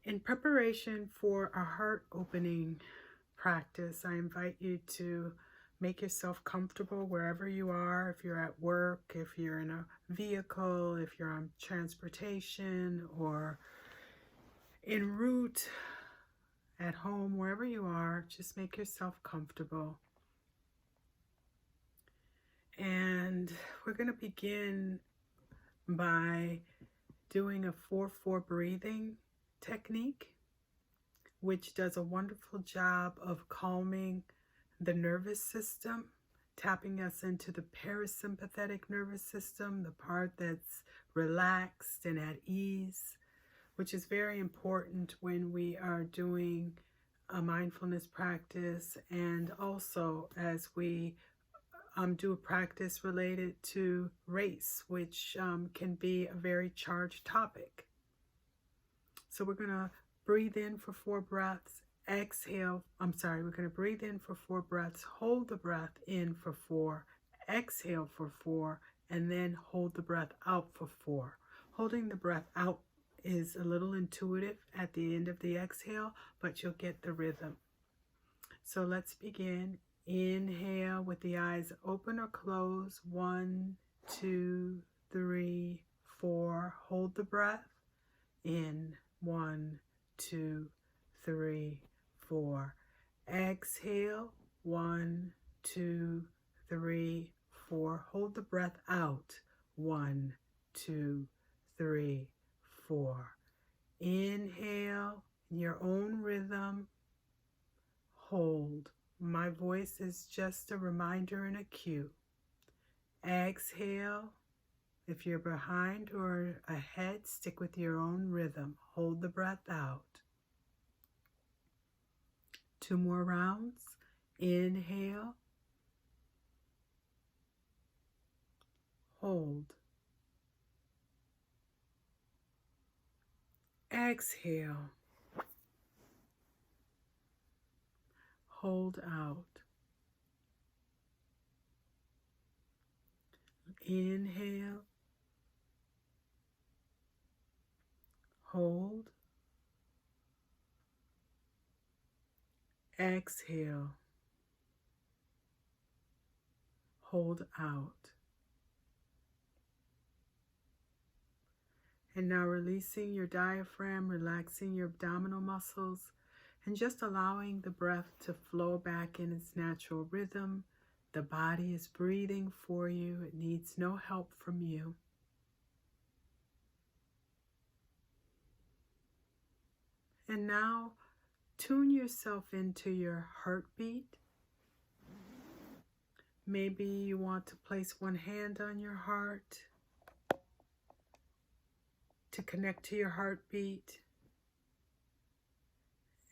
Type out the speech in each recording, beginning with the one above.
In preparation for a heart opening practice, I invite you to make yourself comfortable wherever you are. If you're at work, if you're in a vehicle, if you're on transportation or en route, at home, wherever you are, just make yourself comfortable. And we're going to begin by doing a 4-4 breathing technique, which does a wonderful job of calming the nervous system, tapping us into the parasympathetic nervous system, the part that's relaxed and at ease, which is very important when we are doing a mindfulness practice, and also as we do a practice related to race, which can be a very charged topic. So we're going to breathe in for 4 breaths, we're going to breathe in for 4 breaths, hold the breath in for 4, exhale for 4, and then hold the breath out for 4. Holding the breath out is a little intuitive at the end of the exhale, but you'll get the rhythm. So let's begin. Inhale with the eyes open or closed. 1, 2, 3, 4. Hold the breath. In. 1, 2, 3, 4. Exhale. 1, 2, 3, 4. Hold the breath out. 1, 2, 3, 4. Inhale in your own rhythm. Hold. My voice is just a reminder and a cue. Exhale. If you're behind or ahead, stick with your own rhythm. Hold the breath out. 2 more rounds. Inhale. Hold. Exhale. Hold out. Inhale. Hold. Exhale. Hold out. And now releasing your diaphragm, relaxing your abdominal muscles, and just allowing the breath to flow back in its natural rhythm. The body is breathing for you. It needs no help from you. And now tune yourself into your heartbeat. Maybe you want to place one hand on your heart to connect to your heartbeat.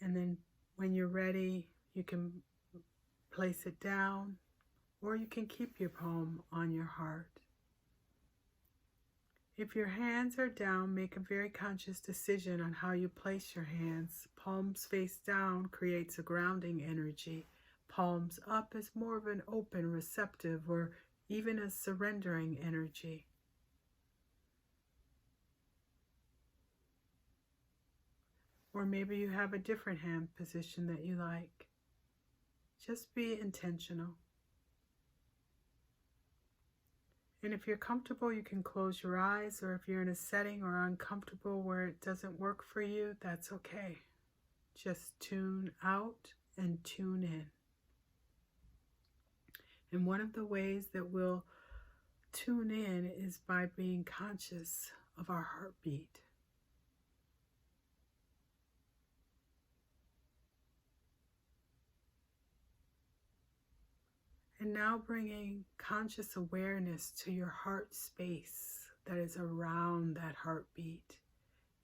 And then when you're ready, you can place it down, or you can keep your palm on your heart. If your hands are down, make a very conscious decision on how you place your hands. Palms face down creates a grounding energy. Palms up is more of an open, receptive, or even a surrendering energy. Or maybe you have a different hand position that you like. Just be intentional. And if you're comfortable, you can close your eyes, or if you're in a setting or uncomfortable where it doesn't work for you, that's okay. Just tune out and tune in. And one of the ways that we'll tune in is by being conscious of our heartbeat. And now bringing conscious awareness to your heart space that is around that heartbeat,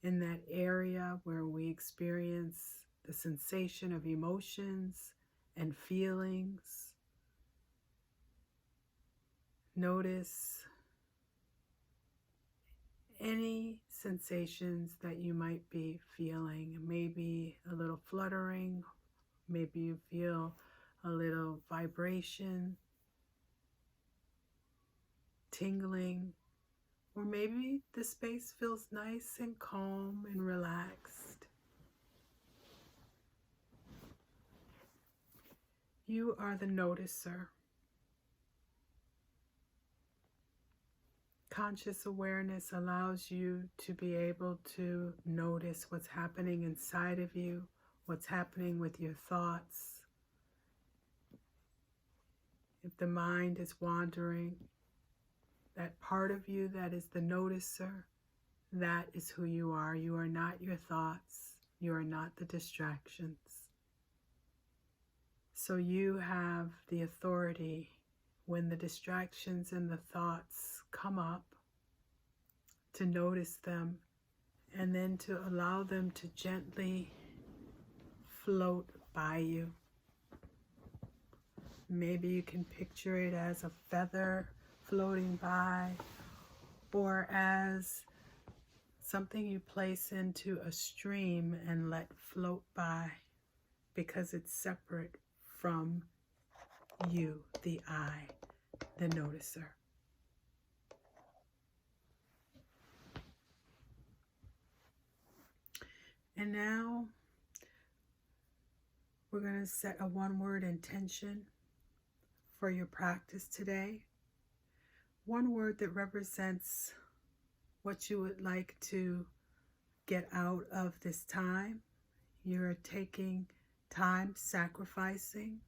in that area where we experience the sensation of emotions and feelings. Notice any sensations that you might be feeling. Maybe a little fluttering, maybe you feel a little vibration, tingling, or maybe the space feels nice and calm and relaxed. You are the noticer. Conscious awareness allows you to be able to notice what's happening inside of you, what's happening with your thoughts. If the mind is wandering, that part of you that is the noticer, that is who you are. You are not your thoughts. You are not the distractions. So you have the authority when the distractions and the thoughts come up to notice them and then to allow them to gently float by you. Maybe you can picture it as a feather floating by, or as something you place into a stream and let float by, because it's separate from you, the I, the noticer. And now we're going to set a one-word intention for your practice today. One word that represents what you would like to get out of this time. You're taking time sacrificing,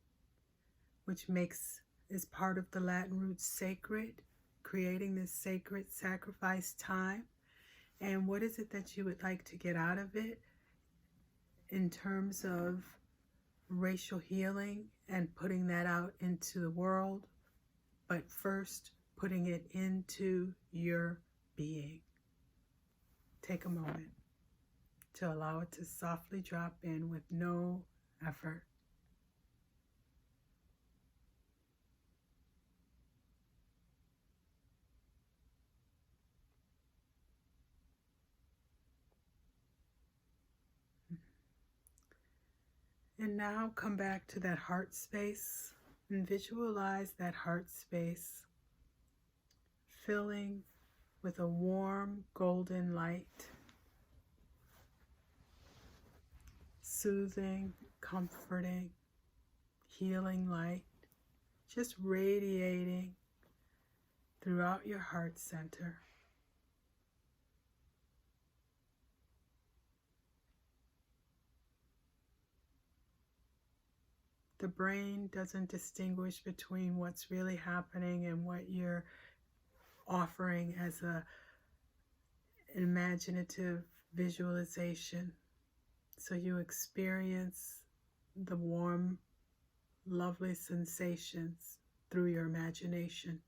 which is part of the Latin root sacred, creating this sacred sacrifice time. And what is it that you would like to get out of it in terms of racial healing and putting that out into the world, but first putting it into your being. Take a moment to allow it to softly drop in with no effort. And now come back to that heart space and visualize that heart space filling with a warm golden light, soothing, comforting, healing light, just radiating throughout your heart center. The brain doesn't distinguish between what's really happening and what you're offering as an imaginative visualization. So you experience the warm, lovely sensations through your imagination.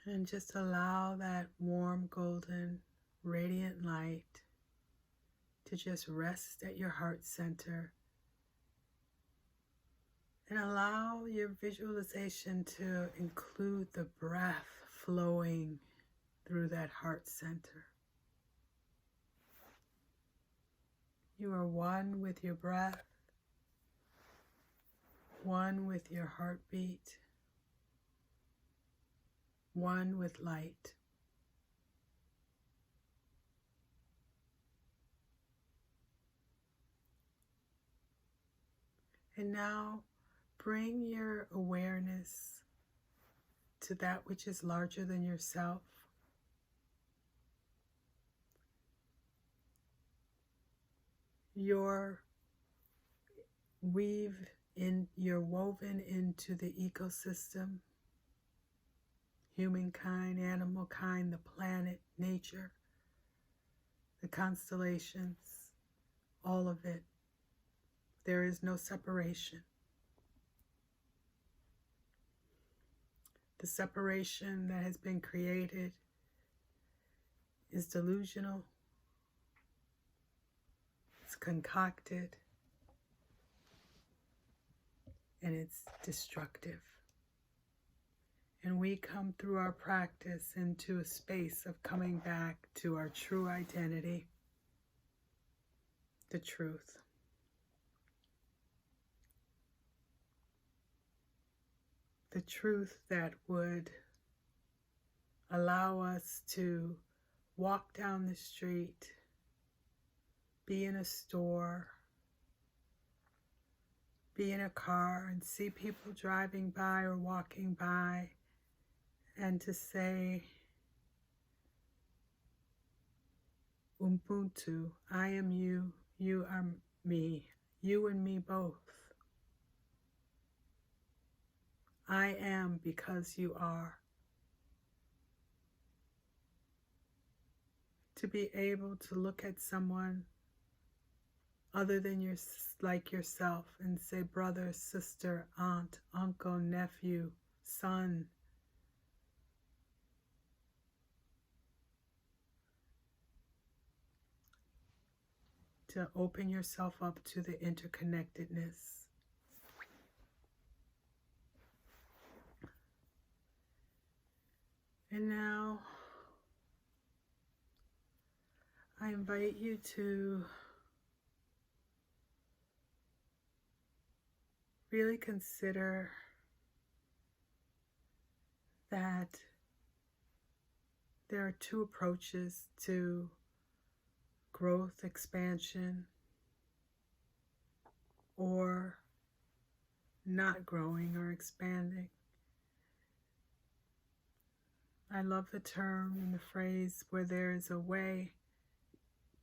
And just allow that warm, golden, radiant light to just rest at your heart center, and allow your visualization to include the breath flowing through that heart center. You are one with your breath, one with your heartbeat, one with light. And now bring your awareness to that which is larger than yourself. You're woven into the ecosystem, humankind, animal kind, the planet, nature, the constellations, all of it. There is no separation. The separation that has been created is delusional, it's concocted, and it's destructive. And we come through our practice into a space of coming back to our true identity, the truth. The truth that would allow us to walk down the street be in a store, be in a car and see people driving by or walking by, and to say, Ubuntu, I am you, you are me, you and me both. I am because you are. To be able to look at someone other than like yourself and say brother, sister, aunt, uncle, nephew, son. To open yourself up to the interconnectedness. And now I invite you to really consider that there are two approaches to growth, expansion, or not growing or expanding. I love the term and the phrase, where there is a way,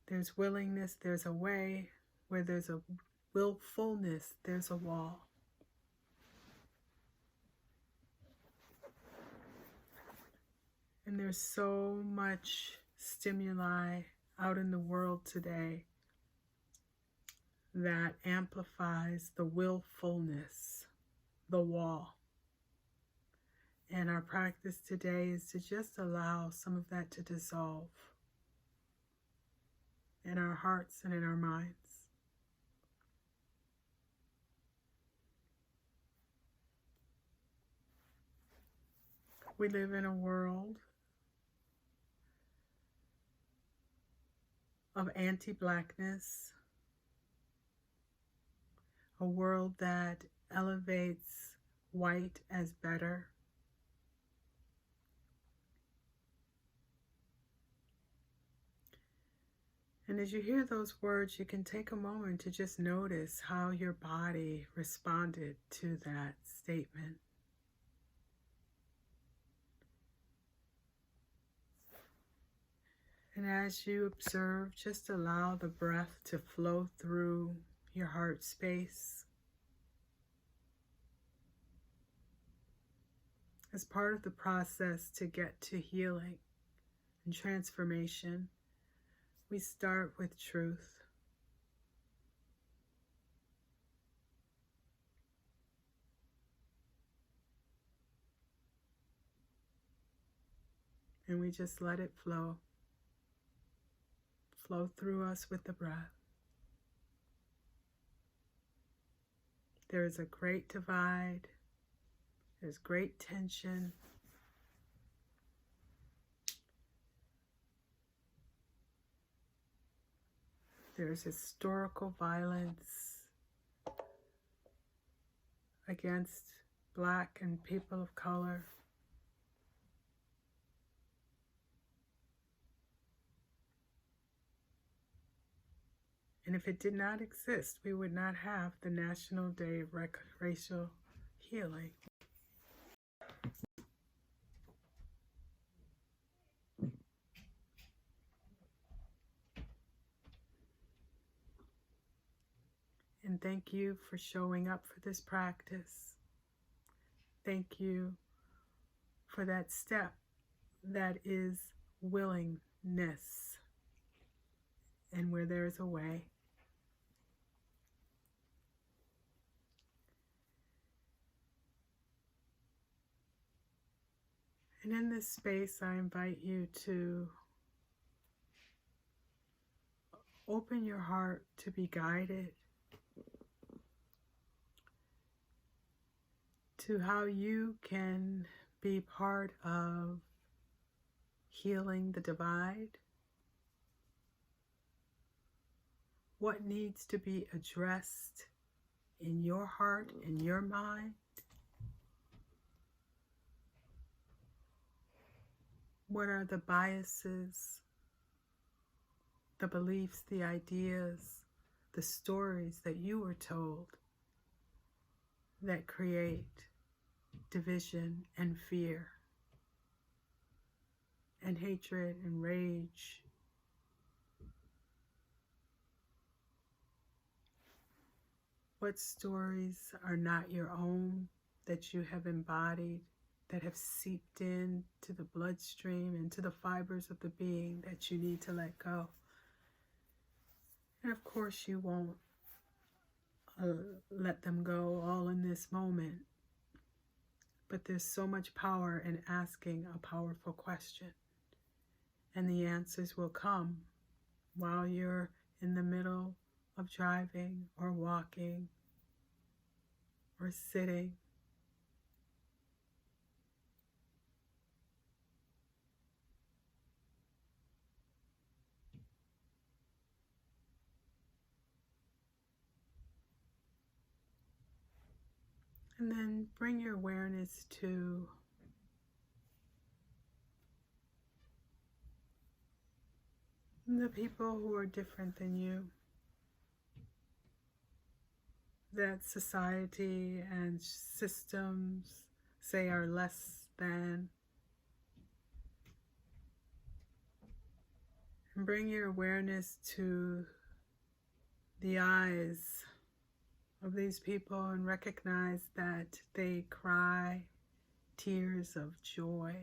there's willingness, there's a way. Where there's a willfulness, there's a wall. And there's so much stimuli out in the world today that amplifies the willfulness, the wall. And our practice today is to just allow some of that to dissolve in our hearts and in our minds. We live in a world of anti-blackness, a world that elevates white as better. And as you hear those words, you can take a moment to just notice how your body responded to that statement. And as you observe, just allow the breath to flow through your heart space. As part of the process to get to healing and transformation, we start with truth. And we just let it flow through us with the breath. There is a great divide. There's great tension. There's historical violence against Black and people of color. And if it did not exist, we would not have the National Day of Racial Healing. And thank you for showing up for this practice. Thank you for that step that is willingness. And where there is a way. And in this space, I invite you to open your heart to be guided to how you can be part of healing the divide. What needs to be addressed in your heart, in your mind? What are the biases, the beliefs, the ideas, the stories that you were told that create division and fear and hatred and rage. What stories are not your own that you have embodied, that have seeped in to the bloodstream and to the fibers of the being that you need to let go? And of course you won't let them go all in this moment. But there's so much power in asking a powerful question. And the answers will come while you're in the middle of driving or walking or sitting. And then bring your awareness to the people who are different than you, that society and systems say are less than. And bring your awareness to the eyes of these people and recognize that they cry tears of joy.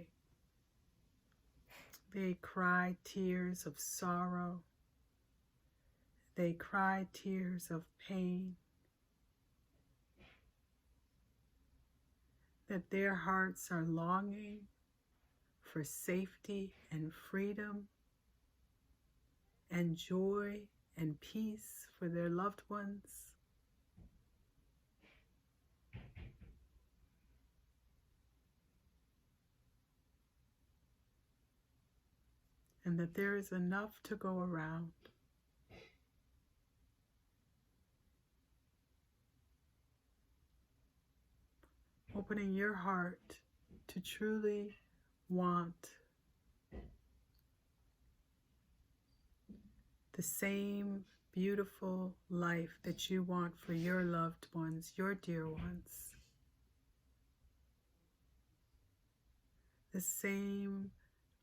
They cry tears of sorrow. They cry tears of pain. That their hearts are longing for safety and freedom and joy and peace for their loved ones. And that there is enough to go around. Opening your heart to truly want the same beautiful life that you want for your loved ones, your dear ones. The same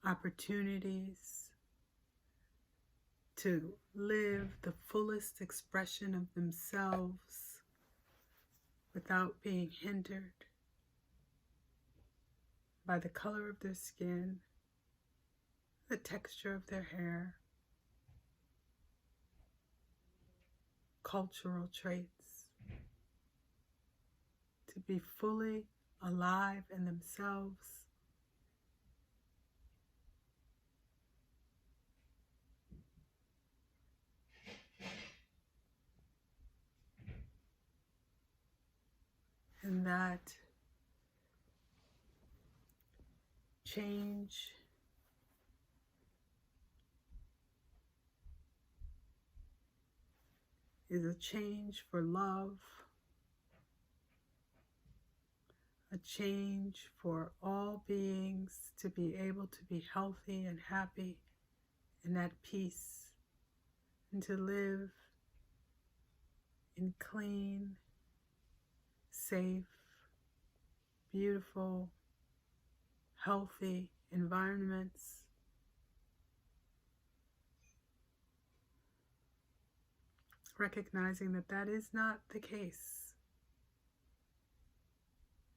opportunities to live the fullest expression of themselves without being hindered by the color of their skin, the texture of their hair, cultural traits, to be fully alive in themselves. And that change is a change for love, a change for all beings to be able to be healthy and happy and at peace, and to live in clean, safe, beautiful, healthy environments. Recognizing that that is not the case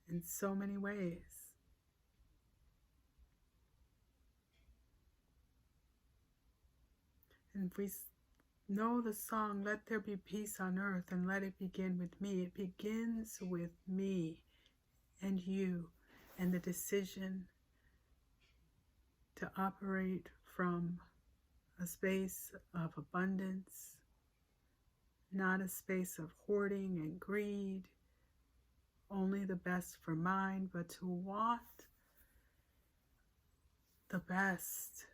in so many ways. And if we know the song, "Let There Be Peace on Earth and Let It Begin with Me," it begins with me and you and the decision to operate from a space of abundance, not a space of hoarding and greed, only the best for mine, but to want the best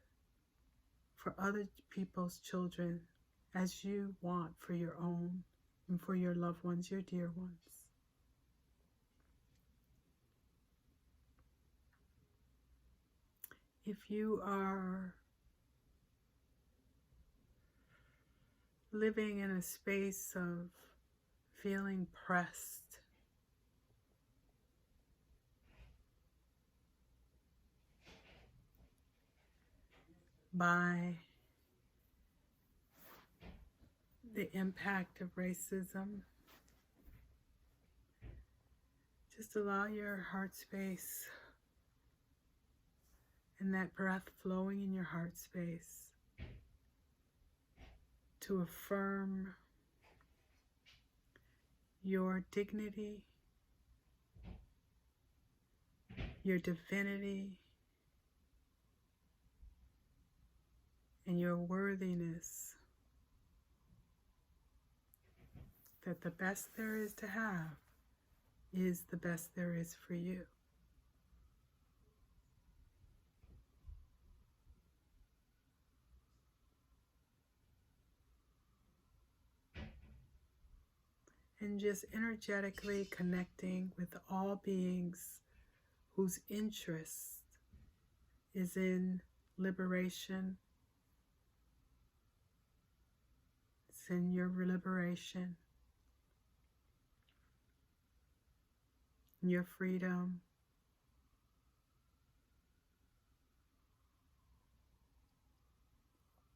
for other people's children as you want for your own and for your loved ones, your dear ones. If you are living in a space of feeling pressed by the impact of racism, just allow your heart space and that breath flowing in your heart space to affirm your dignity, your divinity, and your worthiness, that the best there is to have is the best there is for you. And just energetically connecting with all beings whose interest is in liberation. It's in your liberation, your freedom,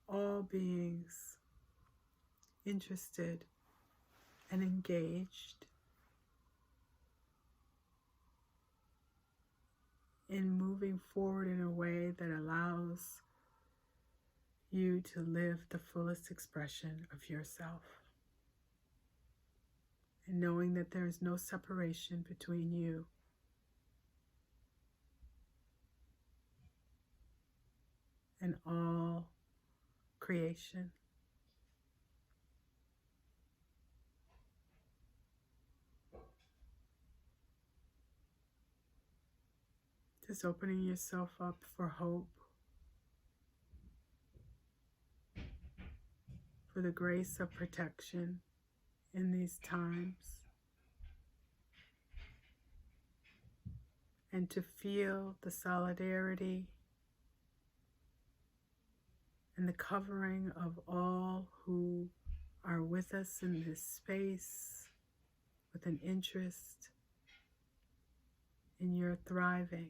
all beings interested and engaged in moving forward in a way that allows you to live the fullest expression of yourself. And knowing that there is no separation between you and all creation. Just opening yourself up for hope, for the grace of protection in these times, and to feel the solidarity and the covering of all who are with us in this space with an interest in your thriving.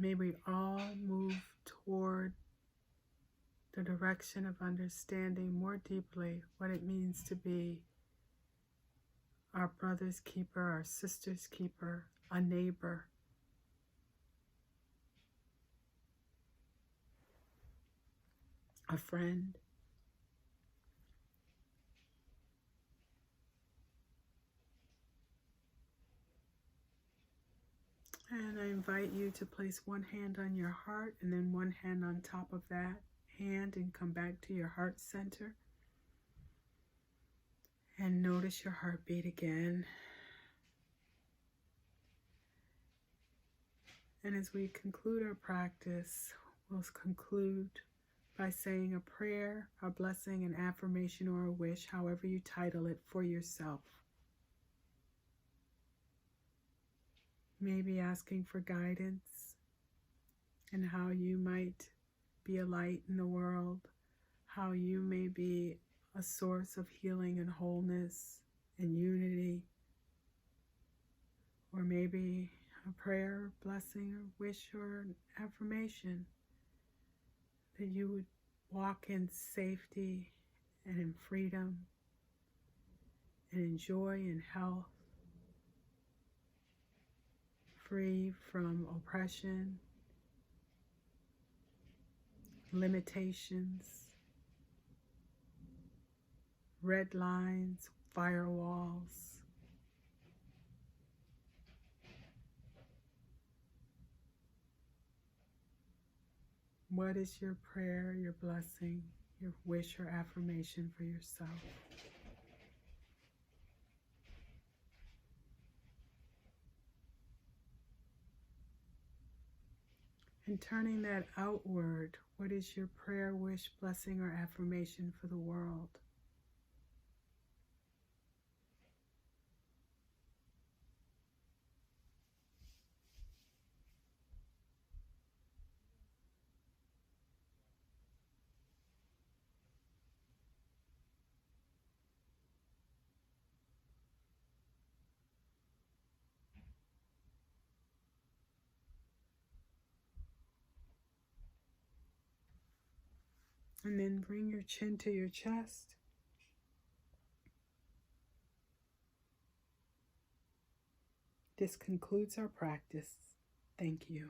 May we all move toward the direction of understanding more deeply what it means to be our brother's keeper, our sister's keeper, a neighbor, a friend. And I invite you to place one hand on your heart and then one hand on top of that hand and come back to your heart center. And notice your heartbeat again. And as we conclude our practice, we'll conclude by saying a prayer, a blessing, an affirmation, or a wish, however you title it, for yourself. Maybe asking for guidance and how you might be a light in the world, how you may be a source of healing and wholeness and unity, or maybe a prayer, blessing, or wish, or an affirmation that you would walk in safety and in freedom and in joy and health, free from oppression, limitations, red lines, firewalls. What is your prayer, your blessing, your wish or affirmation for yourself? And turning that outward, what is your prayer, wish, blessing, or affirmation for the world? And then bring your chin to your chest. This concludes our practice. Thank you.